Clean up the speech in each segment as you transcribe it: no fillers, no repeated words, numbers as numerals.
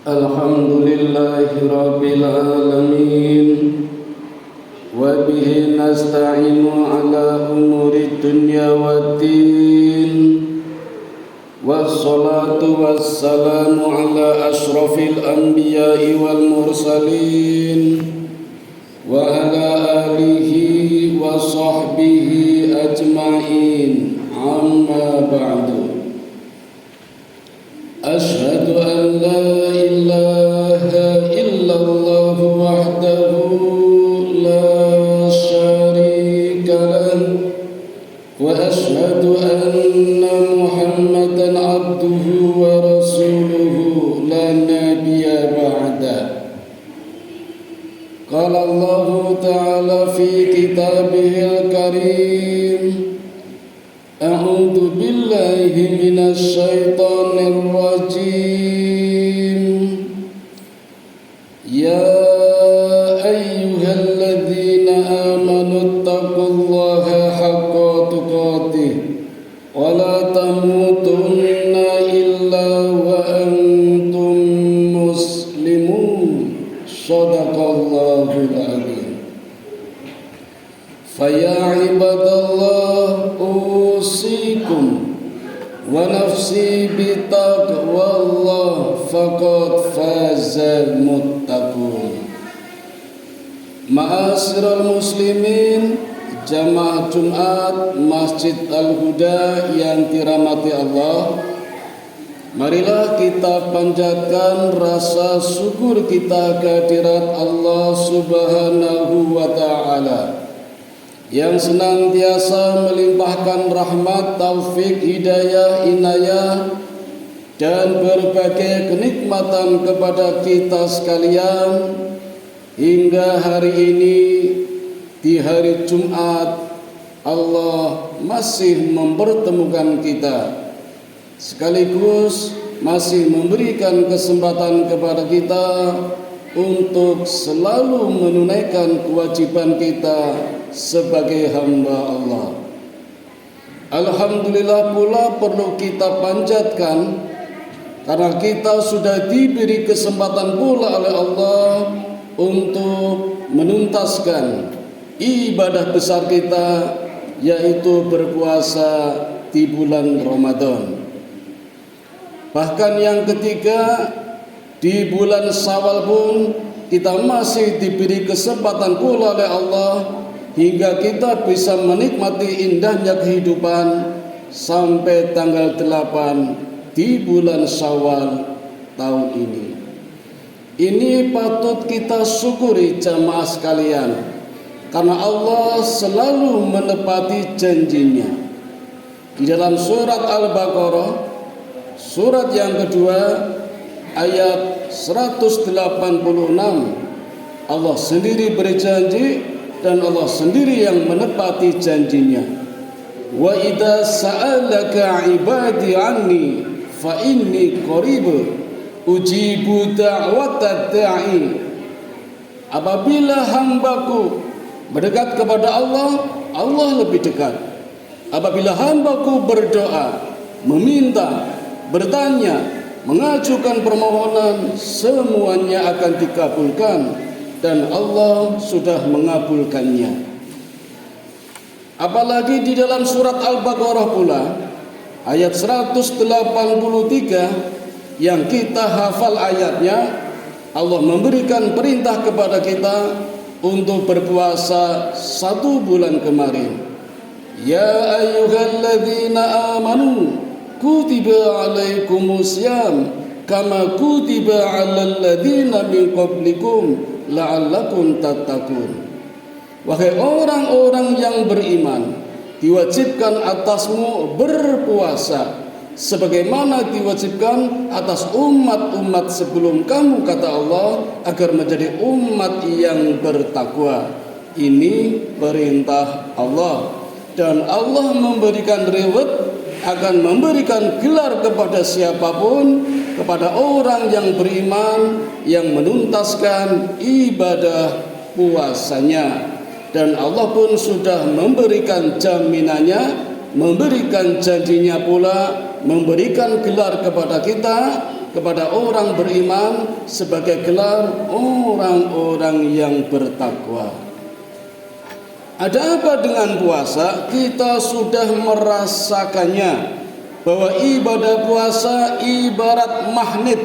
Alhamdulillahi Rabbil Alamin. Wa bihi nasta'inu ala umuri dunya waddin. Wassalatu wassalamu ala ashrafil anbiya'i wal mursalin. Wa ala alihi wa sahbihi ajma'in. Amma ba'du. Ashhadu an la ilaha illallah wahdahu la syarika lahu wa ashhadu anna Muhammadan abduhu wa rasuluhu la nabiyya ba'da. Qala Allah ta'ala fi kitabihil karim. A'udzu billahi minasy syaithanir rajim. Ya ayyuhalladzina amanu taqullaha haqqa tuqatih wa la tamutunna illa wa antum muslimun. Shadaqallahul adzim. Faya ibadallah usikum wa nafsi bitaqwallah faqad fazal muttaqun. Ma'asyiral muslimin, jamaah Jumat Masjid Al-Huda yang dirahmati Allah, marilah kita panjatkan rasa syukur kita kehadirat Allah Subhanahu wa ta'ala yang senantiasa melimpahkan rahmat, taufik, hidayah, inayah dan berbagai kenikmatan kepada kita sekalian hingga hari ini di hari Jumat. Allah masih mempertemukan kita sekaligus masih memberikan kesempatan kepada kita untuk selalu menunaikan kewajiban kita sebagai hamba Allah. Alhamdulillah pula perlu kita panjatkan karena kita sudah diberi kesempatan pula oleh Allah untuk menuntaskan ibadah besar kita, yaitu berpuasa di bulan Ramadan. Bahkan yang ketiga, di bulan Syawal pun kita masih diberi kesempatan pula oleh Allah hingga kita bisa menikmati indahnya kehidupan sampai tanggal 8 di bulan Syawal tahun ini. Ini patut kita syukuri jamaah sekalian, karena Allah selalu menepati janjinya. Di dalam surat Al-Baqarah, surat yang kedua, ayat 186, Allah sendiri berjanji dan Allah sendiri yang menepati janjinya. Wa idza sa'alaka 'ibadi 'anni fa inni qarib ujibu da'watad da'i. Apabila hambaku mendekat kepada Allah, Allah lebih dekat. Apabila hambaku berdoa, meminta, bertanya, mengajukan permohonan, semuanya akan dikabulkan dan Allah sudah mengabulkannya. Apalagi di dalam surat Al-Baqarah pula ayat 183 yang kita hafal ayatnya, Allah memberikan perintah kepada kita untuk berpuasa 1 bulan kemarin. Ya ayyuhalladzina amanu kutiba alaikumusiyam kama kutiba alal ladzina min qablikum la'allakum tattaqun. Wahai orang-orang yang beriman, diwajibkan atasmu berpuasa sebagaimana diwajibkan atas umat-umat sebelum kamu, kata Allah, agar menjadi umat yang bertakwa. Ini perintah Allah, dan Allah memberikan reward, akan memberikan gelar kepada siapapun, kepada orang yang beriman yang menuntaskan ibadah puasanya. Dan Allah pun sudah memberikan jaminannya, memberikan janjinya pula, memberikan gelar kepada kita kepada orang beriman sebagai gelar orang-orang yang bertakwa. Ada apa dengan puasa? Kita sudah merasakannya bahwa ibadah puasa ibarat magnet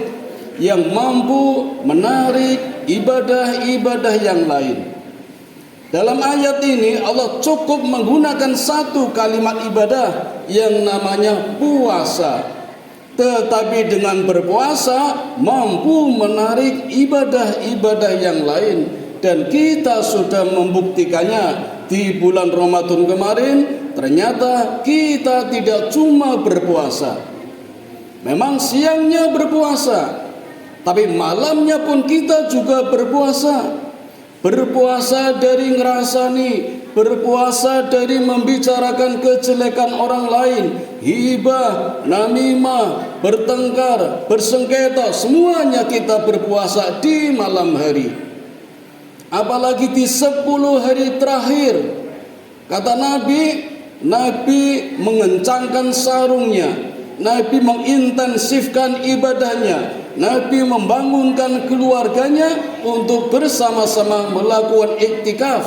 yang mampu menarik ibadah-ibadah yang lain. Dalam ayat ini Allah cukup menggunakan satu kalimat ibadah yang namanya puasa. Tetapi dengan berpuasa mampu menarik ibadah-ibadah yang lain. Dan kita sudah membuktikannya di bulan Ramadan kemarin. Ternyata kita tidak cuma berpuasa. Memang siangnya berpuasa, tapi malamnya pun kita juga berpuasa. Berpuasa dari ngerasani, berpuasa dari membicarakan kejelekan orang lain, hibah, namimah, bertengkar, bersengketa, semuanya kita berpuasa di malam hari. Apalagi di 10 hari terakhir, kata Nabi mengencangkan sarungnya, Nabi mengintensifkan ibadahnya, Nabi membangunkan keluarganya untuk bersama-sama melakukan iktikaf.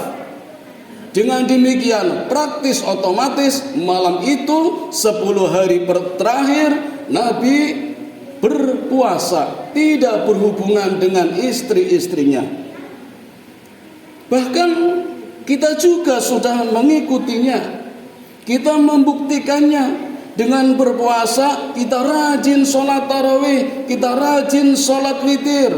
Dengan demikian praktis otomatis malam itu 10 hari terakhir Nabi berpuasa, tidak berhubungan dengan istri-istrinya. Bahkan kita juga sudah mengikutinya, kita membuktikannya. Dengan berpuasa kita rajin sholat tarawih, kita rajin sholat witir.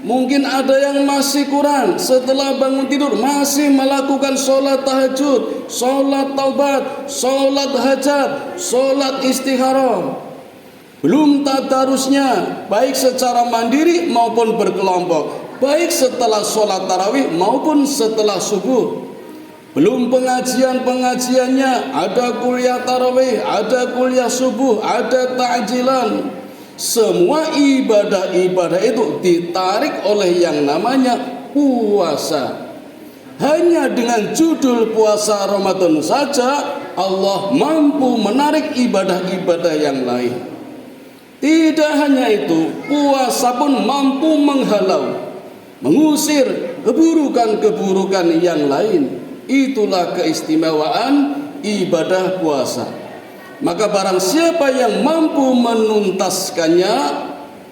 Mungkin ada yang masih kurang, setelah bangun tidur masih melakukan sholat tahajud, sholat taubat, sholat hajat, sholat istikharah. Belum tadarusnya, baik secara mandiri maupun berkelompok, baik setelah sholat tarawih maupun setelah subuh. Belum pengajian-pengajiannya, ada kuliah tarawih, ada kuliah subuh, ada ta'jilan. Semua ibadah-ibadah itu ditarik oleh yang namanya puasa. Hanya dengan judul puasa Ramadan saja Allah mampu menarik ibadah-ibadah yang lain. Tidak hanya itu, puasa pun mampu menghalau, mengusir keburukan-keburukan yang lain. Itulah keistimewaan ibadah puasa. Maka barang siapa yang mampu menuntaskannya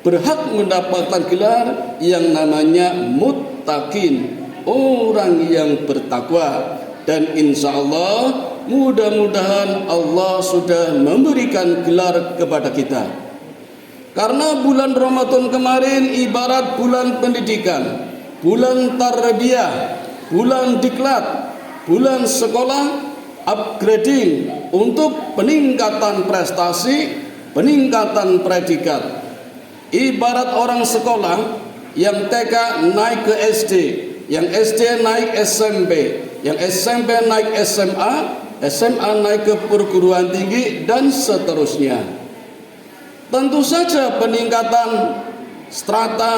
berhak mendapatkan gelar yang namanya muttaqin, orang yang bertakwa. Dan insya Allah mudah-mudahan Allah sudah memberikan gelar kepada kita. Karena bulan Ramadan kemarin ibarat bulan pendidikan, bulan tarbiyah, bulan diklat, bulan sekolah upgrading untuk peningkatan prestasi, peningkatan predikat. Ibarat orang sekolah yang TK naik ke SD, yang SD naik SMP, yang SMP naik SMA, SMA naik ke perguruan tinggi dan seterusnya. Tentu saja peningkatan strata,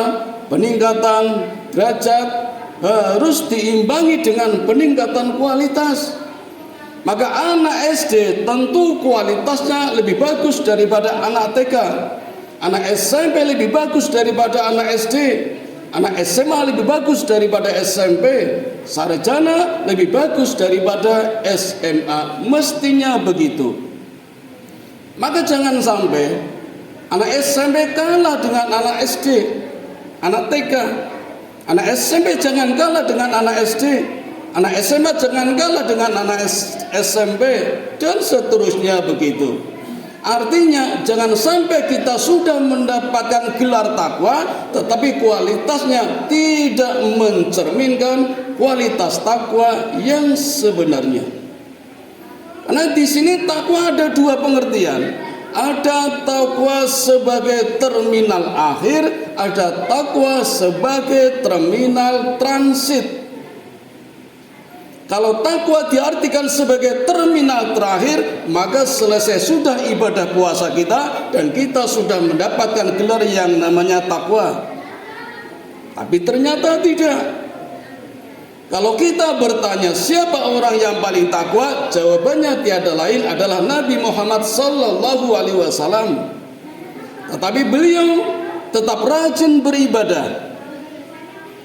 peningkatan derajat harus diimbangi dengan peningkatan kualitas. Maka anak SD tentu kualitasnya lebih bagus daripada anak TK. Anak SMP lebih bagus daripada anak SD. Anak SMA lebih bagus daripada SMP. Sarjana lebih bagus daripada SMA. Mestinya begitu. Maka jangan sampai anak SMP kalah dengan anak SD, anak TK. Anak SMP jangan kalah dengan anak SD, anak SMA jangan kalah dengan anak SMP, dan seterusnya begitu. Artinya jangan sampai kita sudah mendapatkan gelar takwa tetapi kualitasnya tidak mencerminkan kualitas takwa yang sebenarnya. Karena di sini takwa ada dua pengertian. Ada takwa sebagai terminal akhir, ada takwa sebagai terminal transit. Kalau takwa diartikan sebagai terminal terakhir, maka selesai sudah ibadah puasa kita dan kita sudah mendapatkan gelar yang namanya takwa. Tapi ternyata tidak. Kalau kita bertanya siapa orang yang paling takwa, jawabannya tiada lain adalah Nabi Muhammad sallallahu alaihi wasallam. tetapi beliau tetap rajin beribadah.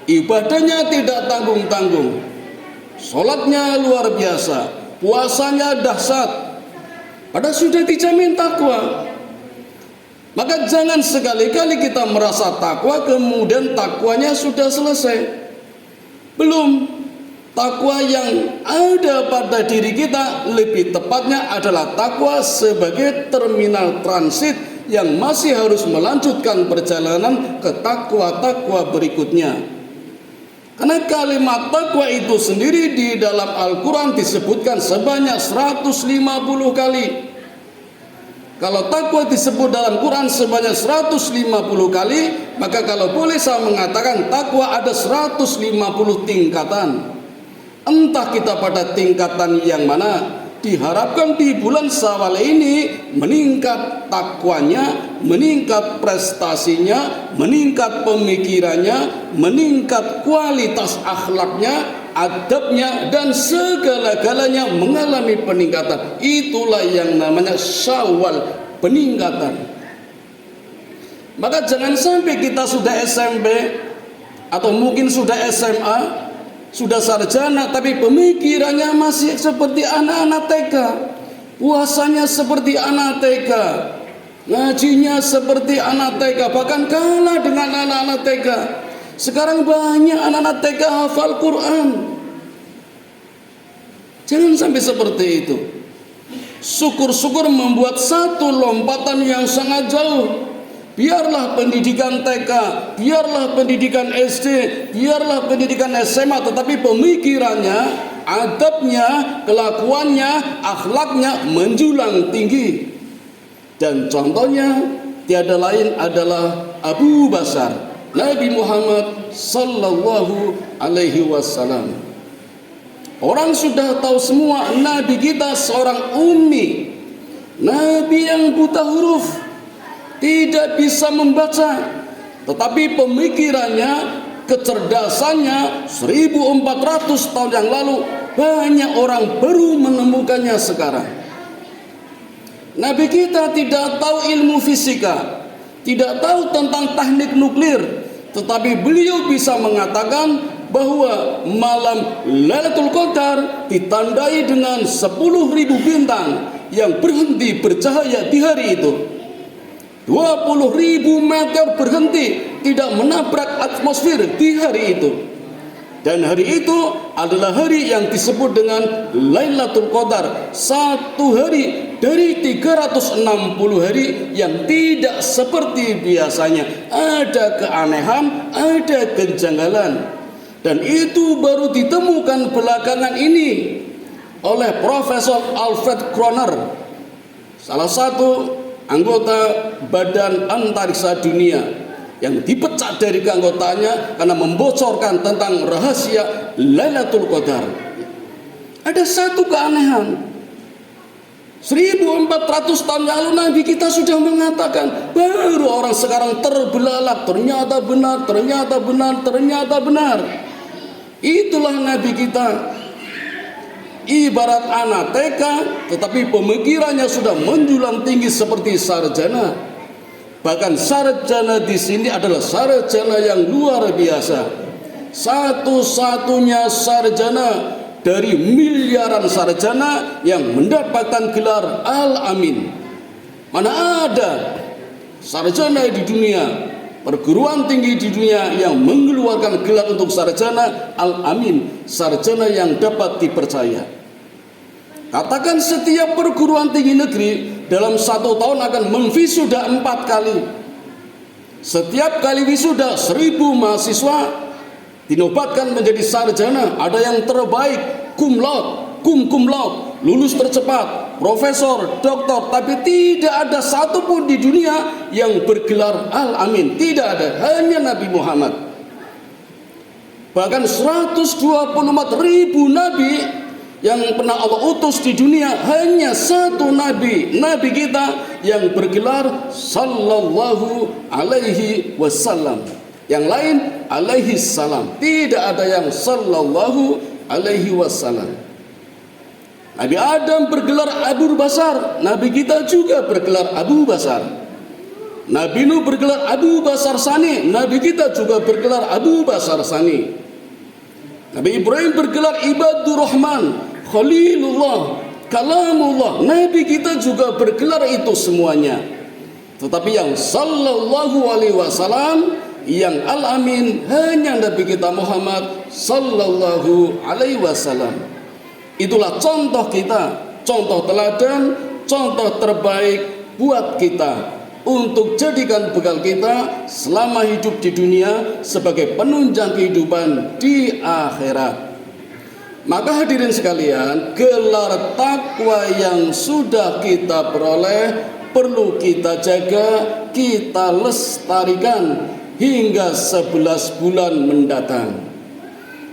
Ibadahnya tidak tanggung-tanggung, sholatnya luar biasa, puasanya dahsyat, padahal sudah dijamin takwa. Maka jangan sekali-kali kita merasa takwa kemudian takwanya sudah selesai. Belum. Takwa yang ada pada diri kita lebih tepatnya adalah takwa sebagai terminal transit yang masih harus melanjutkan perjalanan ke takwa-takwa berikutnya. Karena kalimat takwa itu sendiri di dalam Al-Quran disebutkan sebanyak 150 kali. Kalau takwa disebut dalam Quran sebanyak 150 kali, maka kalau boleh saya mengatakan takwa ada 150 tingkatan. Entah kita pada tingkatan yang mana. Diharapkan di bulan Syawal ini meningkat takwanya, meningkat prestasinya, meningkat pemikirannya, meningkat kualitas akhlaknya, adabnya, dan segala-galanya mengalami peningkatan. Itulah yang namanya Syawal, peningkatan. Maka jangan sampai kita sudah SMP atau mungkin sudah SMA, sudah sarjana, tapi pemikirannya masih seperti anak-anak TK, puasanya seperti anak TK, ngajinya seperti anak TK, bahkan kalah dengan anak-anak TK. Sekarang banyak anak-anak TK hafal Quran. Jangan sampai seperti itu. Syukur-syukur membuat satu lompatan yang sangat jauh. Biarlah pendidikan TK, biarlah pendidikan SD, biarlah pendidikan SMA, tetapi pemikirannya, adabnya, kelakuannya, akhlaknya menjulang tinggi. Dan contohnya tiada lain adalah Abu Basar, Nabi Muhammad sallallahu alaihi wasallam. Orang sudah tahu semua Nabi kita seorang ummi, Nabi yang buta huruf, tidak bisa membaca, tetapi pemikirannya, kecerdasannya 1400 tahun yang lalu banyak orang baru menemukannya sekarang. Nabi kita tidak tahu ilmu fisika, tidak tahu tentang teknik nuklir, tetapi beliau bisa mengatakan bahwa malam Lailatul Qadar ditandai dengan 10.000 bintang yang berhenti bercahaya di hari itu. 20.000 meter berhenti, tidak menabrak atmosfer di hari itu. Dan hari itu adalah hari yang disebut dengan Lailatul Qadar, satu hari dari 360 hari yang tidak seperti biasanya. Ada keanehan, ada kejanggalan. Dan itu baru ditemukan belakangan ini oleh Profesor Alfred Kroner, salah satu anggota Badan Antariksa Dunia, yang dipecat dari keanggotaannya karena membocorkan tentang rahasia Lailatul Qadar. Ada satu keanehan. 1400 tahun yang lalu Nabi kita sudah mengatakan, baru orang sekarang terbelalak, ternyata benar, ternyata benar, ternyata benar. Itulah Nabi kita. Ibarat anak TK, tetapi pemikirannya sudah menjulang tinggi seperti sarjana. Bahkan sarjana di sini adalah sarjana yang luar biasa. Satu-satunya sarjana dari miliaran sarjana yang mendapatkan gelar Al-Amin. Mana ada sarjana di dunia, perguruan tinggi di dunia yang mengeluarkan gelar untuk sarjana Al-Amin, sarjana yang dapat dipercaya. Katakan setiap perguruan tinggi negeri dalam 1 tahun akan memwisuda 4 kali. Setiap kali wisuda 1000 mahasiswa dinobatkan menjadi sarjana. Ada yang terbaik, cum laude, cum laude, lulus tercepat, profesor, doktor, tapi tidak ada satupun di dunia yang bergelar Al-Amin. Tidak ada, hanya Nabi Muhammad. Bahkan 124.000 nabi yang pernah Allah utus di dunia, hanya satu nabi, nabi kita yang bergelar sallallahu alaihi wasallam. Yang lain alaihi salam. Tidak ada yang sallallahu alaihi wasallam. Nabi Adam bergelar Abu Basar, nabi kita juga bergelar Abu Basar. Nabi Nuh bergelar Abu Basar Sani, Nabi kita juga bergelar Abu Basar Sani. Nabi Ibrahim bergelar Ibadur Rahman, Khalilullah, Kalamullah. Nabi kita juga bergelar itu semuanya. Tetapi yang sallallahu alaihi wasallam, yang al-amin, hanya Nabi kita Muhammad sallallahu alaihi wasallam. Itulah contoh kita, contoh teladan, contoh terbaik buat kita, untuk jadikan bekal kita selama hidup di dunia sebagai penunjang kehidupan di akhirat. Maka hadirin sekalian, gelar takwa yang sudah kita peroleh perlu kita jaga, kita lestarikan hingga 11 bulan mendatang.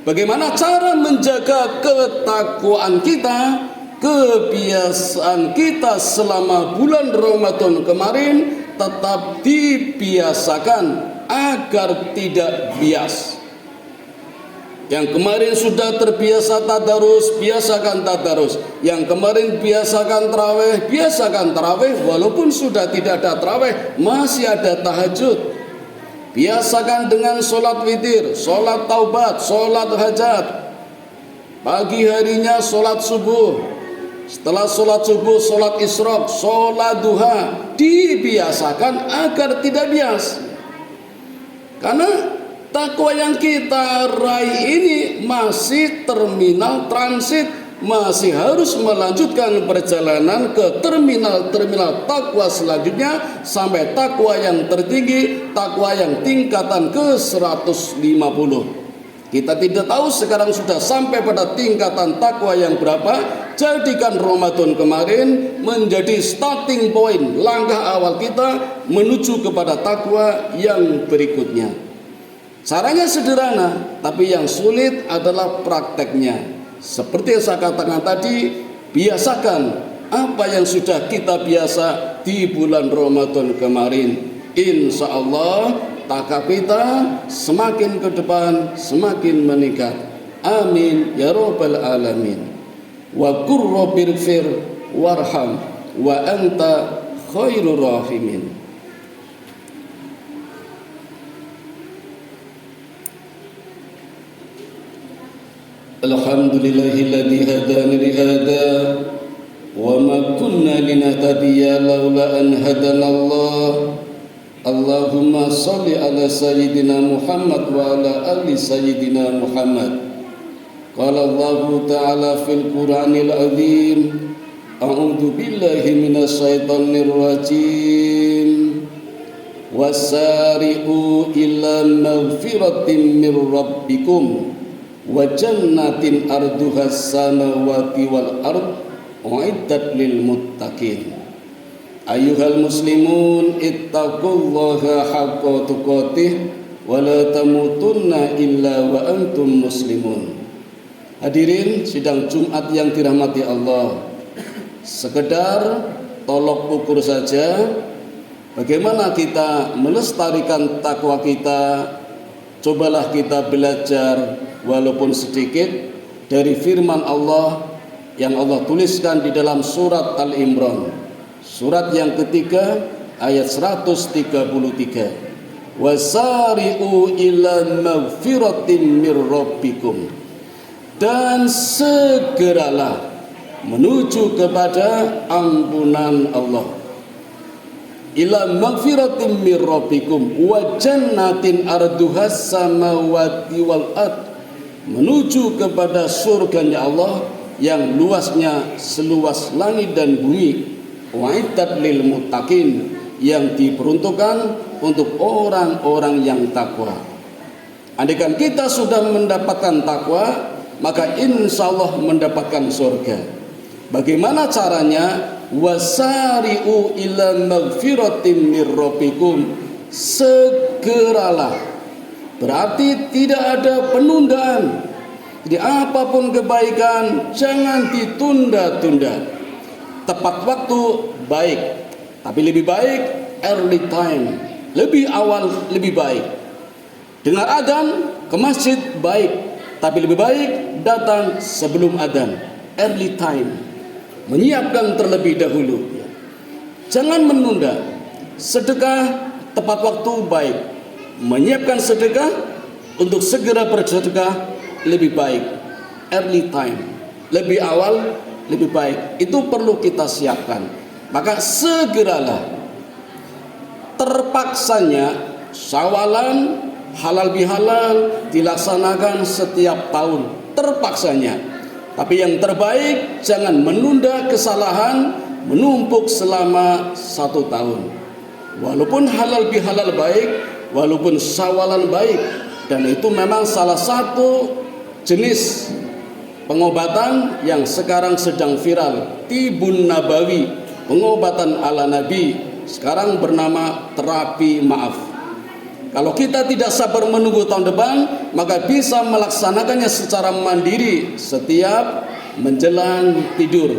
Bagaimana cara menjaga ketakwaan kita, kebiasaan kita selama bulan Ramadan kemarin tetap dibiasakan agar tidak bias. Yang kemarin sudah terbiasa tadarus, biasakan tadarus. Yang kemarin biasakan tarawih, biasakan tarawih. Walaupun sudah tidak ada tarawih, masih ada tahajud. Biasakan dengan sholat witir, sholat taubat, sholat hajat. Pagi harinya sholat subuh. Setelah sholat subuh, sholat isyraq, sholat duha. Dibiasakan agar tidak bias. Karena takwa yang kita raih ini masih terminal transit, masih harus melanjutkan perjalanan ke terminal-terminal takwa selanjutnya sampai takwa yang tertinggi, takwa yang tingkatan ke 150. Kita tidak tahu sekarang sudah sampai pada tingkatan takwa yang berapa. Jadikan Ramadan kemarin menjadi starting point, langkah awal kita menuju kepada takwa yang berikutnya. Caranya sederhana, tapi yang sulit adalah prakteknya. Seperti yang saya katakan tadi, biasakan apa yang sudah kita biasa di bulan Ramadan kemarin. Insya Allah takwa kita semakin ke depan semakin meningkat. Amin ya rabbal alamin. Wa qur rabbighfir warham wa anta khairur rahimin. Alhamdulillahilladzi hadana li hada wa ma kunna linahtadiya laula an hadanallah. Allahumma shalli ala sayyidina Muhammad wa ala ali sayyidina Muhammad. Qala Allah Ta'ala fil Qur'anil Azim, a'udzu billahi minasy syaithanir rajim. Wasari'u ila maghfiratin mir rabbikum wa jannatin arduhas samawati wal ard uiddat lil muttaqin. Ayyuhal muslimun ittaqullaha haqqa tuqatih wa la tamutunna illa wa antum muslimun. Hadirin sidang Jumat yang dirahmati Allah, sekedar tolok ukur saja bagaimana kita melestarikan takwa kita. Cobalah kita belajar walaupun sedikit dari firman Allah yang Allah tuliskan di dalam surat Al-Imran, surat yang ketiga ayat 133. Wasari'u ila maghfiratin mir rabbikum, dan segeralah menuju kepada ampunan Allah. Ila maghfiratin mir rabbikum wa jannatin arduhas samawati wal ard, menuju kepada surganya Allah yang luasnya seluas langit dan bumi. Wa'iddat lil muttaqin, yang diperuntukkan untuk orang-orang yang takwa. Andaikan kita sudah mendapatkan takwa, maka insya Allah mendapatkan surga. Bagaimana caranya? Wasari'u ila maghfiratin mir rabbikum, segeralah, berarti tidak ada penundaan. Jadi apapun kebaikan jangan ditunda-tunda. Tepat waktu baik, tapi lebih baik early time, lebih awal lebih baik. Dengar adzan ke masjid baik, tapi lebih baik datang sebelum adzan, early time, menyiapkan terlebih dahulu. Jangan menunda. Sedekah tepat waktu baik, menyiapkan sedekah untuk segera bersedekah lebih baik, early time, lebih awal lebih baik, itu perlu kita siapkan. Maka segeralah. Terpaksanya Syawalan halal bihalal dilaksanakan setiap tahun, terpaksanya. Tapi yang terbaik jangan menunda kesalahan menumpuk selama 1 tahun. Walaupun halal bihalal baik, walaupun Syawalan baik, dan itu memang salah satu jenis pengobatan yang sekarang sedang viral, Tibun Nabawi, pengobatan ala Nabi, sekarang bernama terapi maaf. Kalau kita tidak sabar menunggu tahun depan, maka bisa melaksanakannya secara mandiri setiap menjelang tidur.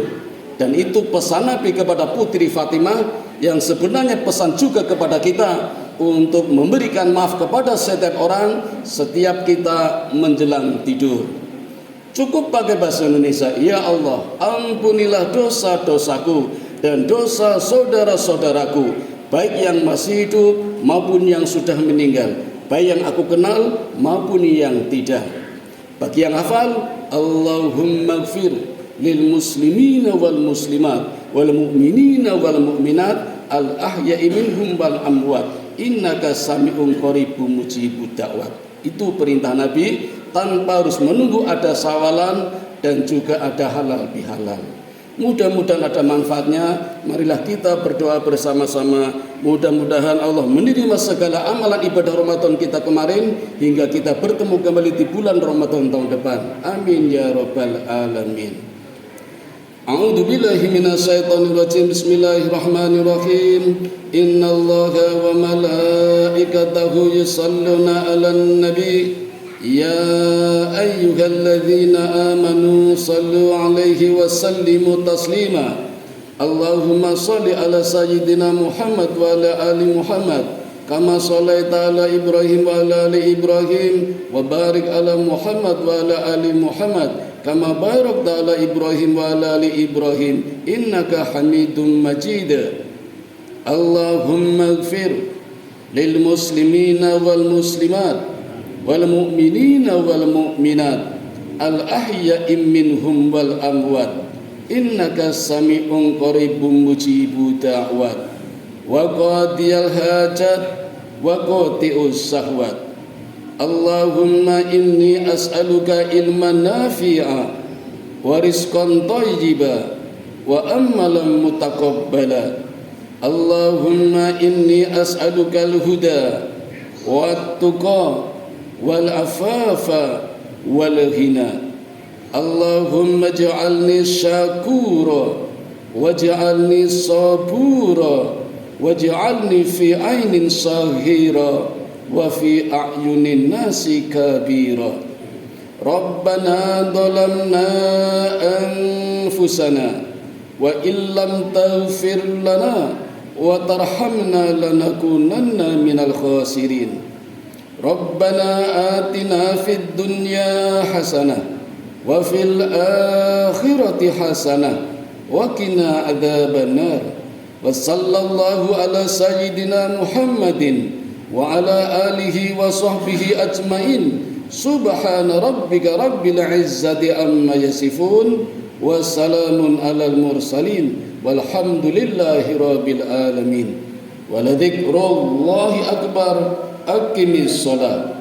Dan itu pesan Nabi kepada Putri Fatimah, yang sebenarnya pesan juga kepada kita untuk memberikan maaf kepada setiap orang setiap kita menjelang tidur. Cukup pakai bahasa Indonesia. Ya Allah, ampunilah dosa-dosaku dan dosa saudara-saudaraku, baik yang masih hidup maupun yang sudah meninggal, baik yang aku kenal maupun yang tidak. Bagi yang hafal, Allahumma gfir lil muslimina wal muslimat wal mu'minina wal mu'minat al ahya'i minhum wal amwat innaka sami'un qaribun mujibud da'wat. Itu perintah Nabi tanpa harus menunggu ada Syawalan dan juga ada halal bihalal. Mudah-mudahan ada manfaatnya. Marilah kita berdoa bersama-sama. Mudah-mudahan Allah menerima segala amalan ibadah Ramadan kita kemarin, hingga kita bertemu kembali di bulan Ramadan tahun depan. Amin ya rabbal alamin. A'udzu billahi minasyaitonir rajim. Bismillahirrahmanirrahim. Innallaha wa malaikatahu yusholluna 'alan nabi. Ya ayyuhalladzina amanu sallu alaihi wa sallimu taslima. Allahumma salli ala sayyidina Muhammad wa ala ali Muhammad kama shallaita ala Ibrahim wa ala ali Ibrahim wa barik ala Muhammad wa ala ali Muhammad kama barakta ala Ibrahim wa ala ali Ibrahim innaka Hamidum Majid. Allahumma ighfir lil muslimina wal muslimat wal mu'minina wal mu'minat al ahya'i minhum wal amwat innaka sami'un qaribun mujibud da'wat wa qadiyal hajat wa qati'us sahwat. Allahumma inni as'aluka ilman nafi'a wa rizqan thayyiba wa amalan mutaqabbala. Allahumma inni as'aluka al-huda wa at-tuqa wal afafa wal ghina. Allahumma ij'alni syakura waj'alni sabura waj'alni fi ainin saghira wa fi a'yunin nasi kabira. Rabbana dhalamna anfusana wa illam taghfir lana wa tarhamna lanakunanna minal khasirin. Rabbana atina fid dunya hasanah wa fil akhirati hasanah wa qina adzabannar. Wa sallallahu ala sayyidina Muhammadin wa ala alihi wa sahbihi ajmain. Subhana rabbika rabbil izzati amma yasifun wa salamun alal mursalin walhamdulillahi rabbil alamin. Wa la dzikrullahi akbar. Aqimis shalah.